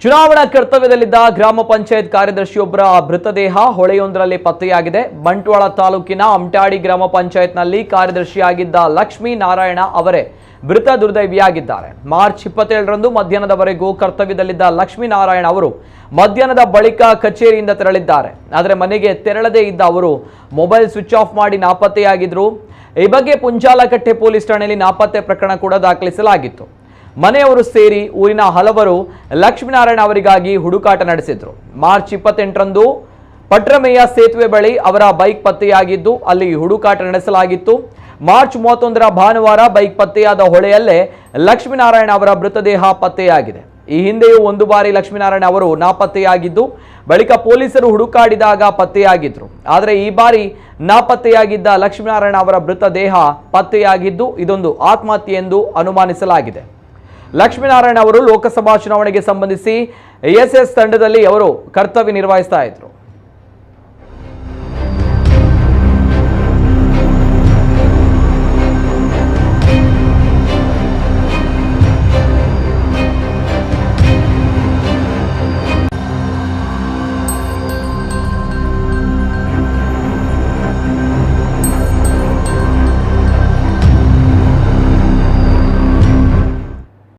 ಚುನಾವಣಾ ಕರ್ತವ್ಯದಲ್ಲಿದ್ದ ಗ್ರಾಮ ಪಂಚಾಯತ್ ಕಾರ್ಯದರ್ಶಿಯೊಬ್ಬರ ಮೃತದೇಹ ಹೊಳೆಯೊಂದರಲ್ಲಿ ಪತ್ತೆಯಾಗಿದೆ. ಬಂಟ್ವಾಳ ತಾಲೂಕಿನ ಅಮಟಾಡಿ ಗ್ರಾಮ ಪಂಚಾಯತ್ನಲ್ಲಿ ಕಾರ್ಯದರ್ಶಿಯಾಗಿದ್ದ ಲಕ್ಷ್ಮೀ ನಾರಾಯಣ ಅವರೇ ಮೃತ ದುರ್ದೈವಿಯಾಗಿದ್ದಾರೆ. ಮಾರ್ಚ್ 27ರಂದು ಮಧ್ಯಾಹ್ನದವರೆಗೂ ಕರ್ತವ್ಯದಲ್ಲಿದ್ದ ಲಕ್ಷ್ಮೀ ನಾರಾಯಣ ಅವರು ಮಧ್ಯಾಹ್ನದ ಬಳಿಕ ಕಚೇರಿಯಿಂದ ತೆರಳಿದ್ದಾರೆ. ಆದರೆ ಮನೆಗೆ ತೆರಳದೇ ಇದ್ದ ಅವರು ಮೊಬೈಲ್ ಸ್ವಿಚ್ ಆಫ್ ಮಾಡಿ ನಾಪತ್ತೆಯಾಗಿದ್ರು. ಈ ಬಗ್ಗೆ ಪುಂಚಾಲಕಟ್ಟೆ ಪೊಲೀಸ್ ಠಾಣೆಯಲ್ಲಿ ನಾಪತ್ತೆ ಪ್ರಕರಣ ಕೂಡ ದಾಖಲಿಸಲಾಗಿತ್ತು. ಮನೆಯವರು ಸೇರಿ ಊರಿನ ಹಲವರು ಲಕ್ಷ್ಮೀನಾರಾಯಣ ಅವರಿಗಾಗಿ ಹುಡುಕಾಟ ನಡೆಸಿದ್ರು. ಮಾರ್ಚ್ 28ರಂದು ಪಟ್ರಮೆಯ ಸೇತುವೆ ಬಳಿ ಅವರ ಬೈಕ್ ಪತ್ತೆಯಾಗಿದ್ದು ಅಲ್ಲಿ ಹುಡುಕಾಟ ನಡೆಸಲಾಗಿತ್ತು. ಮಾರ್ಚ್ 31ರ ಭಾನುವಾರ ಬೈಕ್ ಪತ್ತೆಯಾದ ಹೊಳೆಯಲ್ಲೇ ಲಕ್ಷ್ಮೀನಾರಾಯಣ ಅವರ ಮೃತದೇಹ ಪತ್ತೆಯಾಗಿದೆ. ಈ ಹಿಂದೆಯೂ ಒಂದು ಬಾರಿ ಲಕ್ಷ್ಮೀನಾರಾಯಣ ಅವರು ನಾಪತ್ತೆಯಾಗಿದ್ದು ಬಳಿಕ ಪೊಲೀಸರು ಹುಡುಕಾಡಿದಾಗ ಪತ್ತೆಯಾಗಿದ್ರು. ಆದರೆ ಈ ಬಾರಿ ನಾಪತ್ತೆಯಾಗಿದ್ದ ಲಕ್ಷ್ಮೀನಾರಾಯಣ ಅವರ ಮೃತದೇಹ ಪತ್ತೆಯಾಗಿದ್ದು ಇದೊಂದು ಆತ್ಮಹತ್ಯೆ ಎಂದು ಅನುಮಾನಿಸಲಾಗಿದೆ. ಲಕ್ಷ್ಮೀನಾರಾಯಣ ಅವರು ಲೋಕಸಭಾ ಚುನಾವಣೆಗೆ ಸಂಬಂಧಿಸಿ ಎಎಸ್ಎಸ್ ತಂಡದಲ್ಲಿ ಅವರು ಕರ್ತವ್ಯ ನಿರ್ವಹಿಸ್ತಾ ಇದ್ರು.